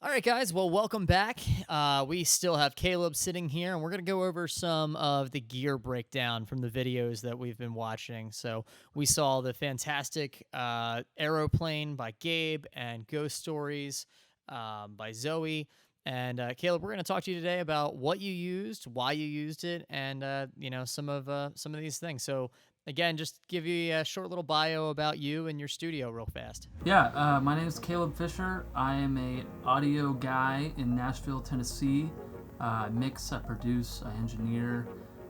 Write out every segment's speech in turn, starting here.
All right, guys. Well, welcome back. We still have Caleb sitting here, and we're going to go over some of the gear breakdown from the videos that we've been watching. So, we saw the fantastic Aeroplane by Gabe and Ghost Stories by Zoe. And Caleb, we're going to talk to you today about what you used, why you used it, and some of these things. So, again, just give you a short little bio about you and your studio, real fast. Yeah, my name is Caleb Fisher. I am a audio guy in Nashville, Tennessee. I mix, I produce, I engineer.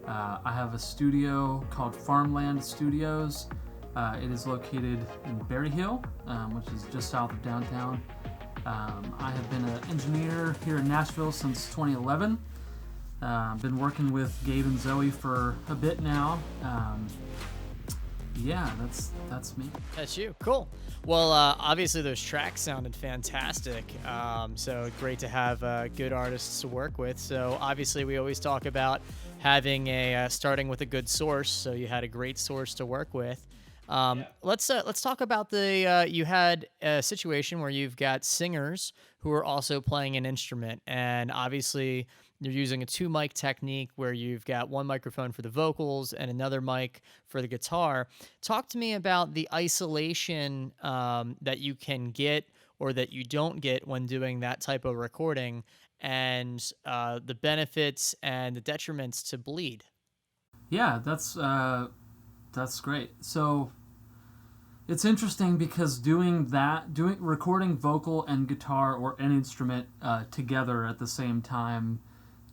I have a studio called Farmland Studios. It is located in Berry Hill, which is just south of downtown. I have been an engineer here in Nashville since 2011. I've been working with Gabe and Zoe for a bit now. Yeah, that's me. That's you. Cool. Well, obviously those tracks sounded fantastic. So great to have good artists to work with. So obviously we always talk about having a starting with a good source. So you had a great source to work with. Let's talk about the you had a situation where you've got singers who are also playing an instrument, and obviously you're using a two mic technique where you've got one microphone for the vocals and another mic for the guitar. Talk to me about the isolation that you can get or that you don't get when doing that type of recording, and the benefits and the detriments to bleed. Yeah, that's great. So it's interesting because doing recording vocal and guitar or an instrument together at the same time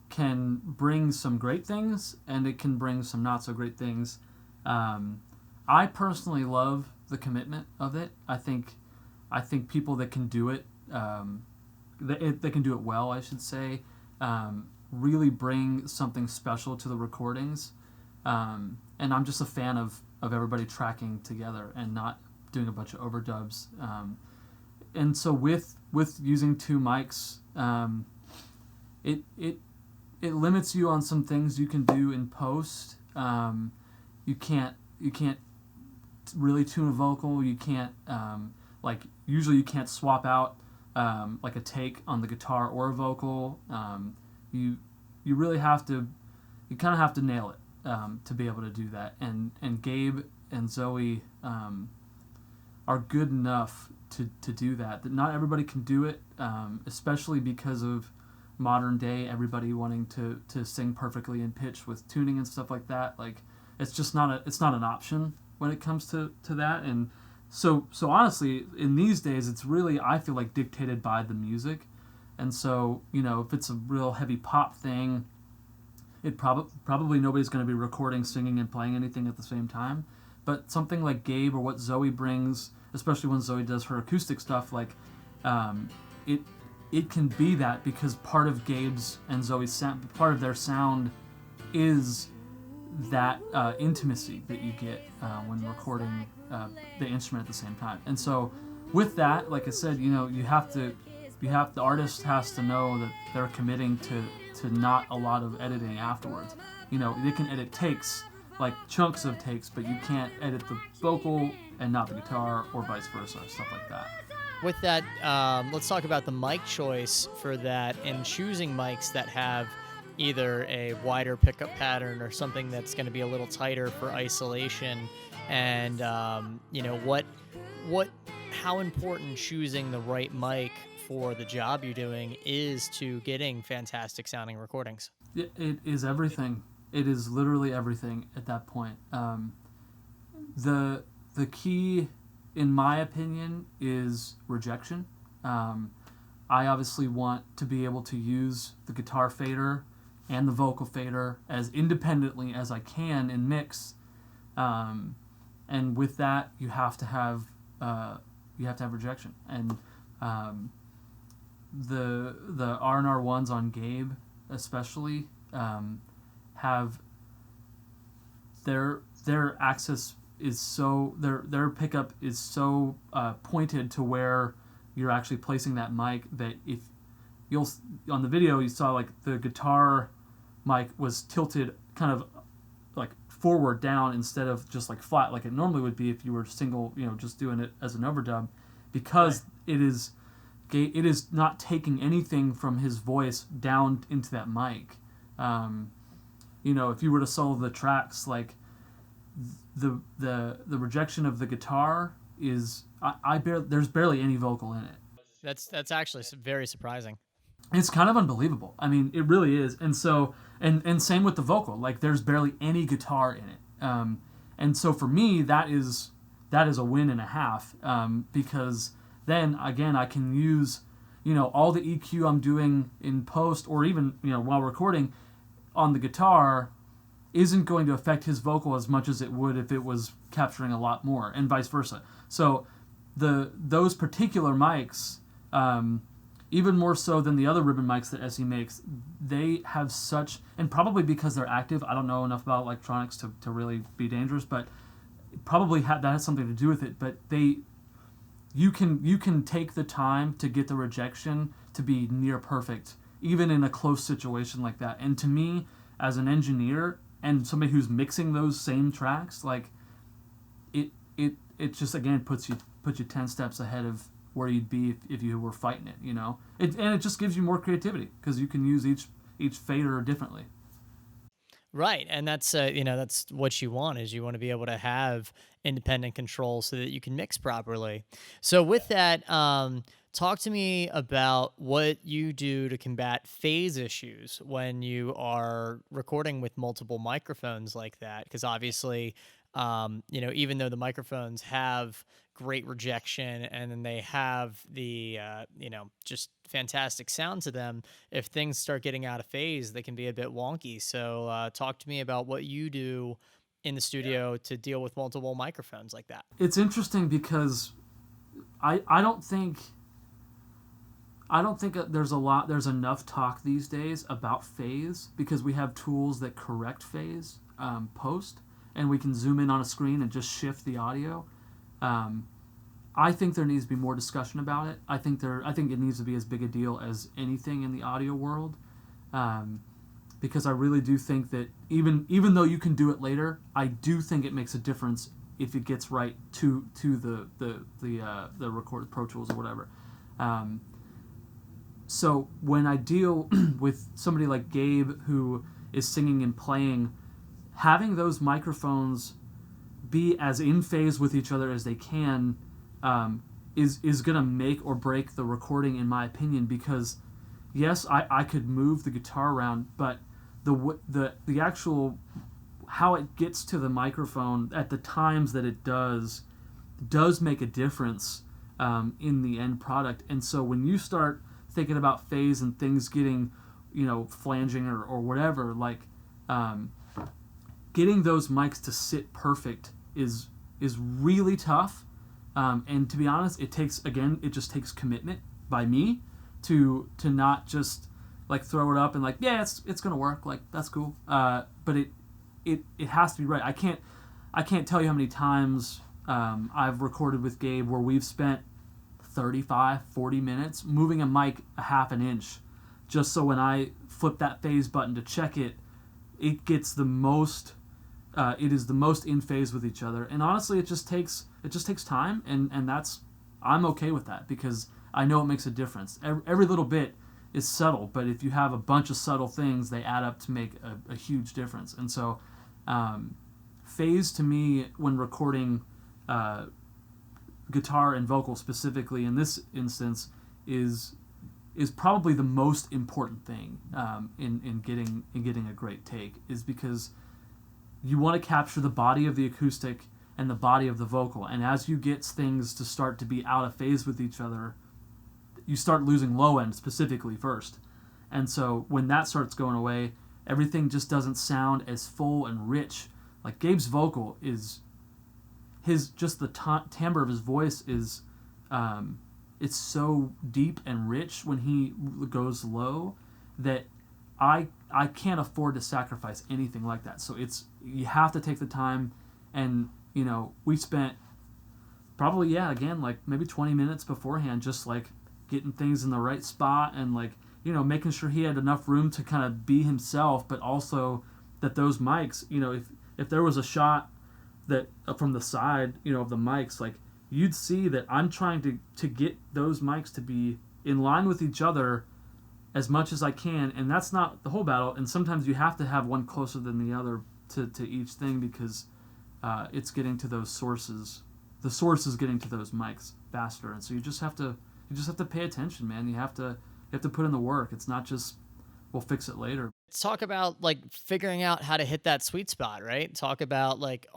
can bring some great things and it can bring some not so great things. I personally love the commitment of it. I think people that can do it, they can do it well, I should say, really bring something special to the recordings. And I'm just a fan of everybody tracking together and not doing a bunch of overdubs. And so with using two mics, it limits you on some things you can do in post. You can't really tune a vocal. You can't usually you can't swap out like a take on the guitar or a vocal. You really have to kind of have to nail it to be able to do that. And Gabe and Zoe are good enough to do that. That not everybody can do it, especially because of modern day everybody wanting to sing perfectly in pitch with tuning and stuff like that. Like it's just not an option when it comes to that. And so honestly, in these days, it's really, I feel like, dictated by the music. And so, if it's a real heavy pop thing, it probably nobody's going to be recording, singing, and playing anything at the same time. But something like Gabe or what Zoe brings, especially when Zoe does her acoustic stuff, like it can be that because part of Gabe's and Zoe's sound, part of their sound is that intimacy that you get when recording the instrument at the same time. And so with that, like I said, the artist has to know that they're committing to not a lot of editing afterwards. They can edit takes, like chunks of takes, but you can't edit the vocal and not the guitar, or vice versa, stuff like that. With that, let's talk about the mic choice for that and choosing mics that have either a wider pickup pattern or something that's going to be a little tighter for isolation, and how important choosing the right mic for the job you're doing is to getting fantastic sounding recordings. It is everything. It is literally everything at that point. The key, in my opinion, is rejection. I obviously want to be able to use the guitar fader and the vocal fader as independently as I can in mix, and with that, you have to have rejection. And the RNR1s on Gabe, especially, have their access is so their pickup is so pointed to where you're actually placing that mic that if you'll on the video you saw like the guitar mic was tilted kind of like forward down instead of just like flat like it normally would be if you were single, just doing it as an overdub, because it is it is not taking anything from his voice down into that mic. If you were to solo the tracks, like the rejection of the guitar is there's barely any vocal in it. That's actually very surprising. It's kind of unbelievable. I mean, it really is. And so, and same with the vocal. Like, there's barely any guitar in it. And so for me, that is a win and a half. Because then again, I can use, all the EQ I'm doing in post, or even while recording on the guitar, isn't going to affect his vocal as much as it would if it was capturing a lot more, and vice versa. So those particular mics. Even more so than the other ribbon mics that SE makes, they have such, and probably because they're active, I don't know enough about electronics to really be dangerous, but probably that has something to do with it. But you can take the time to get the rejection to be near perfect, even in a close situation like that. And to me, as an engineer and somebody who's mixing those same tracks, like it just again puts you 10 steps ahead of where you'd be if you were fighting it, and it just gives you more creativity because you can use each fader differently. Right, and that's that's what you want, is you want to be able to have independent control so that you can mix properly. So with that, talk to me about what you do to combat phase issues when you are recording with multiple microphones like that, because obviously, even though the microphones have great rejection and then they have the just fantastic sound to them, if things start getting out of phase, they can be a bit wonky. So talk to me about what you do in the studio to deal with multiple microphones like that. It's interesting because I don't think there's enough talk these days about phase, because we have tools that correct phase post, and we can zoom in on a screen and just shift the audio. I think there needs to be more discussion about it. I think it needs to be as big a deal as anything in the audio world, because I really do think that even though you can do it later, I do think it makes a difference if it gets right to the recorded Pro Tools or whatever. So when I deal with somebody like Gabe who is singing and playing, having those microphones be as in phase with each other as they can is going to make or break the recording, in my opinion, because yes, I could move the guitar around, but the actual how it gets to the microphone at the times that it does make a difference in the end product. And so when you start thinking about phase and things getting flanging or whatever, like getting those mics to sit perfect is really tough, and to be honest, it just takes commitment by me to not just like throw it up and like, yeah, it's gonna work, like that's cool, but it has to be right. I can't tell you how many times I've recorded with Gabe where we've spent 35-40 minutes moving a mic a half an inch just so when I flip that phase button to check it, it gets the most it is the most in phase with each other. And honestly, it just takes time, and I'm okay with that because I know it makes a difference. Every little bit is subtle, but if you have a bunch of subtle things, they add up to make a huge difference. And so phase to me when recording guitar and vocal specifically in this instance is probably the most important thing in getting a great take, is because you want to capture the body of the acoustic and the body of the vocal, and as you get things to start to be out of phase with each other, you start losing low end specifically first. And so when that starts going away, everything just doesn't sound as full and rich. Like Gabe's vocal is the timbre of his voice is it's so deep and rich when he goes low that I can't afford to sacrifice anything like that. So you have to take the time, and we spent probably again like maybe 20 minutes beforehand just like getting things in the right spot and like making sure he had enough room to kind of be himself, but also that those mics, if there was a shot that from the side of the mics, like you'd see that I'm trying to get those mics to be in line with each other as much as I can, and that's not the whole battle. And sometimes you have to have one closer than the other to each thing because it's getting to those sources. The source is getting to those mics faster, and so you just have to pay attention, man. You have to put in the work. It's not just we'll fix it later. Let's talk about like figuring out how to hit that sweet spot, right? Talk about like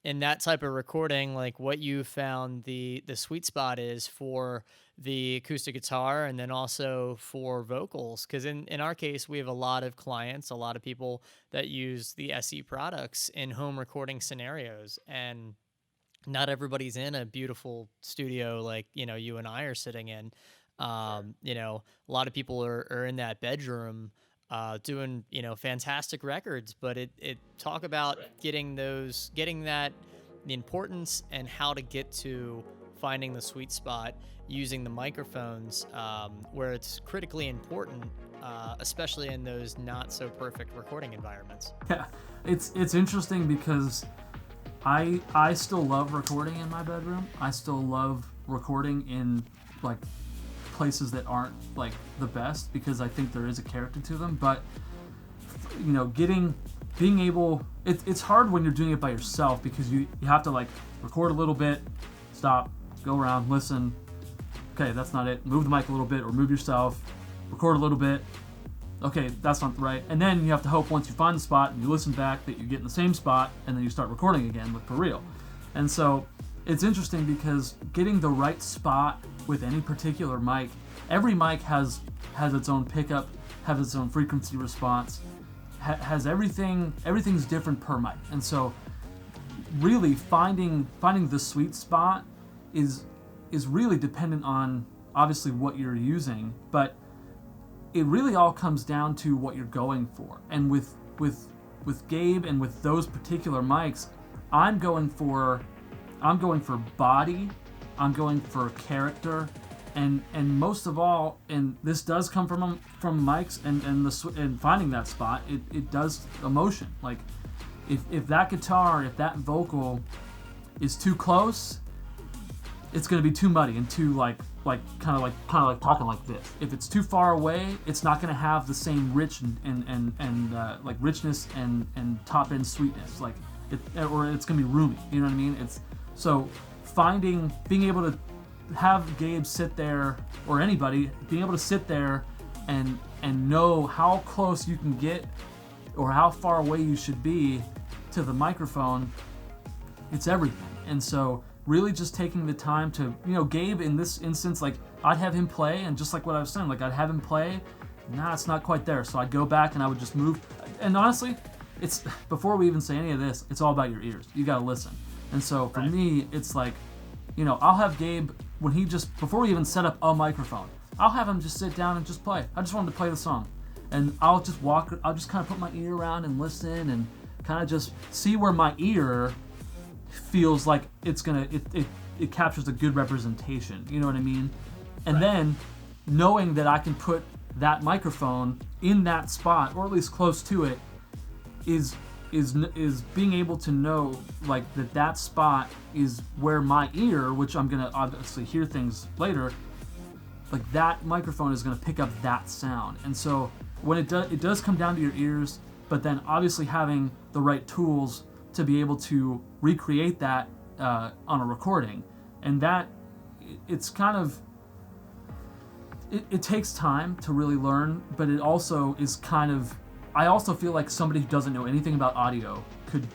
in that type of recording, like what you found the sweet spot is for the acoustic guitar and then also for vocals. Because in our case, we have a lot of clients, a lot of people that use the SE products in home recording scenarios, and not everybody's in a beautiful studio like, you and I are sitting in. A lot of people are in that bedroom doing, fantastic records, but it talk about getting that, the importance and how to get to finding the sweet spot using the microphones where it's critically important, especially in those not so perfect recording environments. Yeah, it's interesting because I still love recording in my bedroom. I still love recording in like places that aren't like the best because I think there is a character to them. But being able, it's hard when you're doing it by yourself because you have to like record a little bit, stop, go around, listen. Okay, that's not it. Move the mic a little bit or move yourself. Record a little bit. Okay, that's not right. And then you have to hope once you find the spot and you listen back that you get in the same spot and then you start recording again for real. And so it's interesting because getting the right spot with any particular mic, every mic has its own pickup, has its own frequency response, has everything's different per mic. And so really finding the sweet spot is really dependent on obviously what you're using, but it really all comes down to what you're going for. And with Gabe and with those particular mics, I'm going for body, I'm going for character, and most of all, and this does come from mics and finding that spot, it does emotion. Like if that guitar, if that vocal is too close, it's going to be too muddy and too like kind of like talking like this. If it's too far away, it's not going to have the same rich and like richness and top end sweetness. Or it's going to be roomy. You know what I mean? It's so being able to have Gabe sit there, or anybody being able to sit there and know how close you can get or how far away you should be to the microphone. It's everything. And so really just taking the time to, Gabe in this instance, like I'd have him play, and just like what I was saying, like I'd have him play, it's not quite there. So I'd go back and I would just move. And honestly, it's before we even say any of this, it's all about your ears. You got to listen. And so for me, it's like, I'll have Gabe, before we even set up a microphone, I'll have him just sit down and just play. I just want him to play the song. And I'll just kind of put my ear around and listen and kind of just see where my ear feels like it captures a good representation. You know what I mean? And then knowing that I can put that microphone in that spot, or at least close to it, is being able to know like that spot is where my ear, which I'm gonna obviously hear things later, like that microphone is gonna pick up that sound. And so when it does come down to your ears, but then obviously having the right tools to be able to recreate that on a recording. And that it's kind of it takes time to really learn, but it also is kind of, I also feel like somebody who doesn't know anything about audio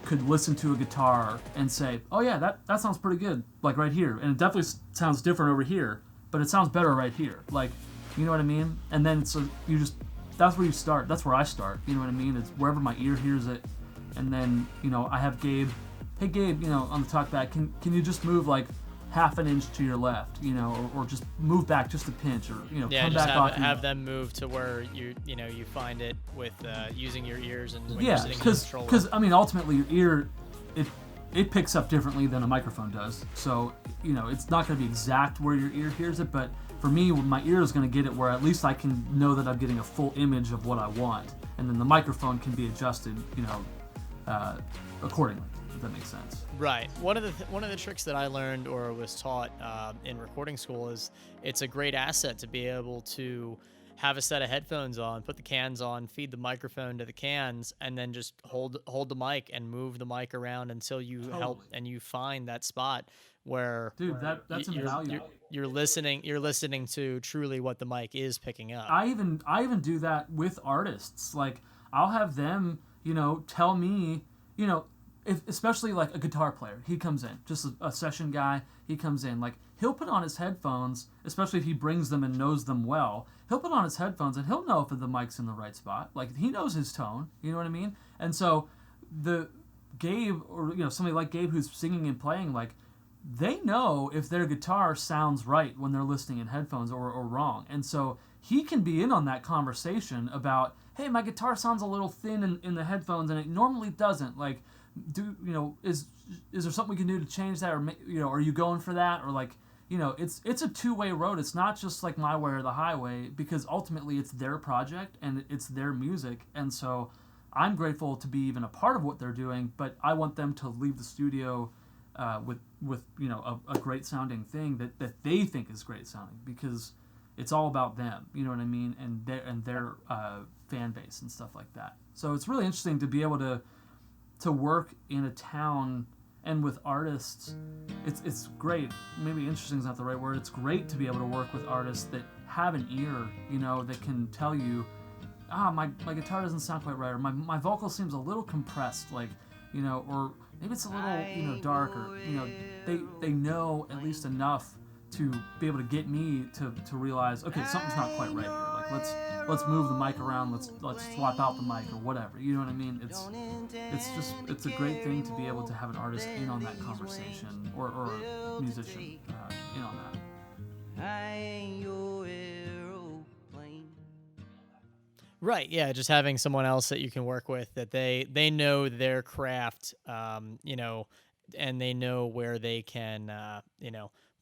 could listen to a guitar and say, oh yeah, that sounds pretty good, like right here, and it definitely sounds different over here, but it sounds better right here, like, you know what I mean? And then so that's where you start. That's where I start, you know what I mean? It's wherever my ear hears it. And then, I have Gabe, hey Gabe, on the talkback, can you just move like half an inch to your left, or just move back just a pinch, or, come back off. Have them move to where you find it with using your ears and when you're sitting in the controller. Because ultimately your ear, it picks up differently than a microphone does. So, it's not going to be exact where your ear hears it, but for me, my ear is going to get it where at least I can know that I'm getting a full image of what I want, and then the microphone can be adjusted, accordingly. if that makes sense. Right. One of the tricks that I learned or was taught in recording school is it's a great asset to be able to have a set of headphones on, put the cans on, feed the microphone to the cans, and then just hold the mic and move the mic around until you help and you find that spot where Dude, that's invaluable. You're listening to truly what the mic is picking up. I even do that with artists. Like, I'll have them, tell me, especially like a guitar player, he comes in, just a session guy, he comes in, like, he'll put on his headphones, especially if he brings them and knows them well, he'll put on his headphones and he'll know if the mic's in the right spot. Like, he knows his tone, you know what I mean? And so the Gabe, or somebody like Gabe who's singing and playing, like, they know if their guitar sounds right when they're listening in headphones or wrong. And so he can be in on that conversation about, hey, my guitar sounds a little thin in the headphones and it normally doesn't. Like, is there something we can do to change that? Or, are you going for that? Or, like, it's a two-way road. It's not just like my way or the highway, because ultimately it's their project and it's their music. And so I'm grateful to be even a part of what they're doing, but I want them to leave the studio with a great sounding thing that they think is great sounding, because it's all about them, you know what I mean, and their fan base and stuff like that. So it's really interesting to be able to work in a town and with artists. It's great. Maybe interesting is not the right word. It's great to be able to work with artists that have an ear, that can tell you, my guitar doesn't sound quite right, or my vocal seems a little compressed, like, or maybe it's a little, dark, or, they know at least enough to be able to get me to realize, okay, something's not quite right here. Like, let's move the mic around, let's swap out the mic or whatever. You know what I mean? It's a great thing to be able to have an artist in on that conversation, or a musician in on that. Right, yeah, just having someone else that you can work with, that they know their craft, and they know where they can,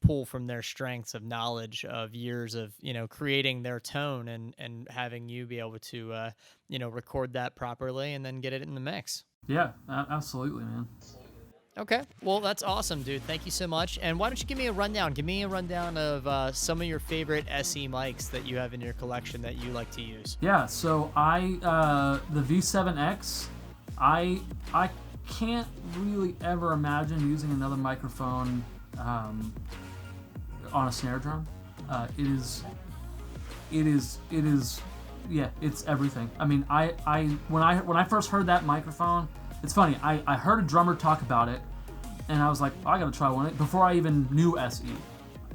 pull from their strengths of knowledge of years of, creating their tone, and having you be able to, record that properly and then get it in the mix. Yeah, absolutely, man. Okay, well, that's awesome, dude. Thank you so much. And why don't you give me a rundown? Give me a rundown of some of your favorite SE mics that you have in your collection that you like to use. Yeah, so the V7X, I can't really ever imagine using another microphone on a snare drum. It is, yeah, it's everything. I mean, when I first heard that microphone, it's funny, I heard a drummer talk about it, and I was like, I gotta try one, before I even knew SE.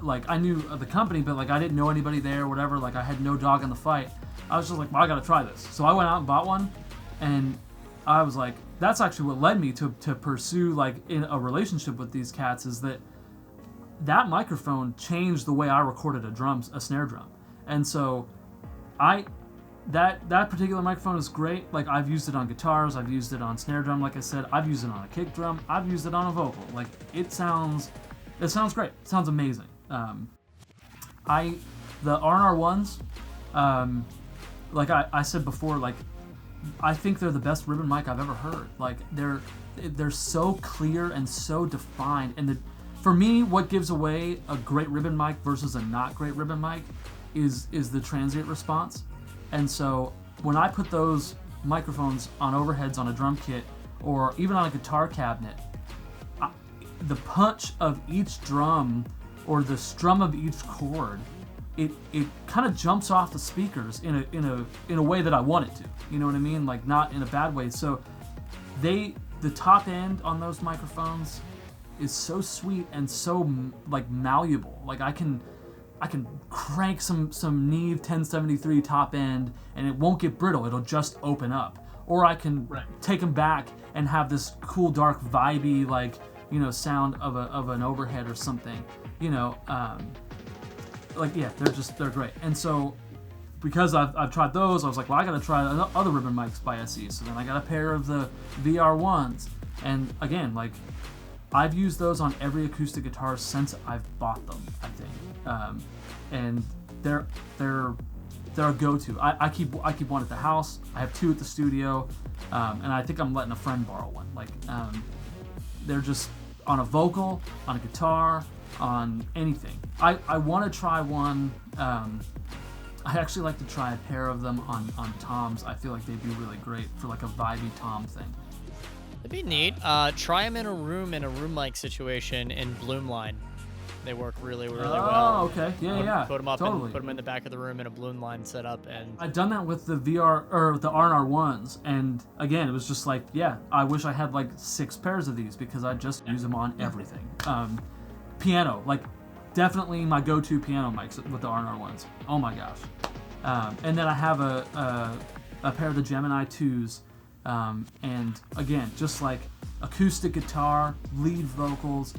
Like, I knew the company, but, like, I didn't know anybody there or whatever. Like, I had no dog in the fight. I was just like, I gotta try this. So I went out and bought one, and I was like, that's actually what led me to pursue, like, in a relationship with these cats, is that microphone changed the way I recorded a snare drum. And so that particular microphone is great. Like, I've used it on guitars, I've used it on snare drum, like I said, I've used it on a kick drum, I've used it on a vocal. Like, it sounds great. It sounds amazing. The RNR1s, like I said before, like, I think they're the best ribbon mic I've ever heard. Like, they're so clear and so defined. And for me, what gives away a great ribbon mic versus a not great ribbon mic is the transient response. And so when I put those microphones on overheads on a drum kit, or even on a guitar cabinet, the punch of each drum, or the strum of each chord, it kind of jumps off the speakers in a way that I want it to. You know what I mean? Like, not in a bad way. So the top end on those microphones is so sweet and so, like, malleable. Like, I can crank some Neve 1073 top end and it won't get brittle. It'll just open up. Or I can take them back and have this cool, dark, vibey, like, sound of an overhead or something. Like, yeah, they're great. And so, because I've tried those, I was like, well, I gotta try other ribbon mics by SE. So then I got a pair of the VR1s. And again, like, I've used those on every acoustic guitar since I've bought them, I think. And they're a go-to. I keep one at the house. I have two at the studio, and I think I'm letting a friend borrow one. Like, they're just on a vocal, on a guitar, on anything. I want to try one. I actually like to try a pair of them on toms. I feel like they'd be really great for like a vibey tom thing. That'd be neat. Try them in a room mic situation in Bloomline. They work really well. Oh, okay. Yeah. Put them up totally. and put them in the back of the room in a Bloomline setup. And I've done that with the VR or the RNR1s, and again, it was just like, yeah, I wish I had like 6 pairs of these because I just use them on everything. Piano, like definitely my go-to piano mics with the RNR1s. Oh my gosh. And then I have a pair of the Gemini 2s, and again, just like acoustic guitar, lead vocals,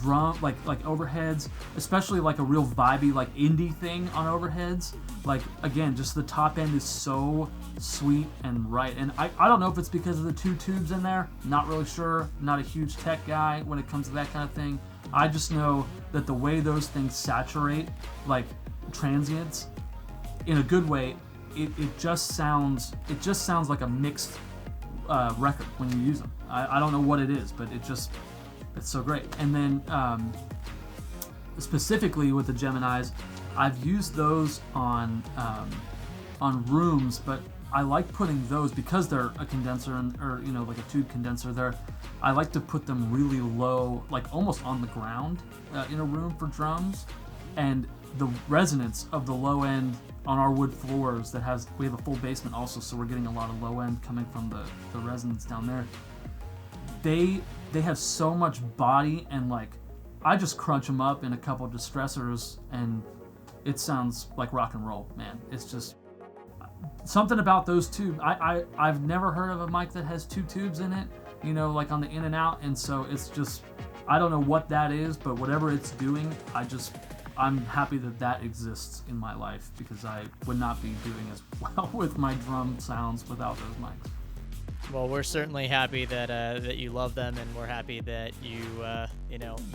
drum, like overheads, especially like a real vibey like indie thing on overheads. Like again, just the top end is so sweet and right. And I don't know if it's because of the 2 tubes in there. Not really sure. Not a huge tech guy when it comes to that kind of thing. I just know that the way those things saturate like transients in a good way, it just sounds like a mixed record when you use them. I don't know what it is, but it's so great. And then specifically with the Geminis, I've used those on rooms, but I like putting those because they're a condenser or like a tube condenser. I like to put them really low, like almost on the ground in a room for drums, and the resonance of the low end on our wood floors we have a full basement also, so we're getting a lot of low end coming from the resonance down there. They have so much body, and like I just crunch them up in a couple of distressors and it sounds like rock and roll, man. It's just something about those tubes. I've never heard of a mic that has 2 tubes in it, like on the in and out, and so it's just, I don't know what that is, but whatever it's doing, I'm happy that exists in my life, because I would not be doing as well with my drum sounds without those mics. well, we're certainly happy that you love them, and we're happy that you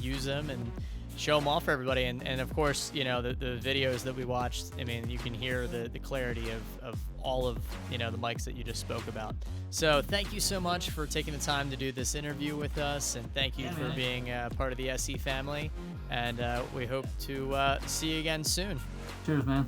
use them and show them off for everybody. And of course, the videos that we watched, I mean, you can hear the clarity of all of the mics that you just spoke about. So thank you so much for taking the time to do this interview with us, and thank you for being part of the SE family, and we hope to see you again soon. Cheers, man.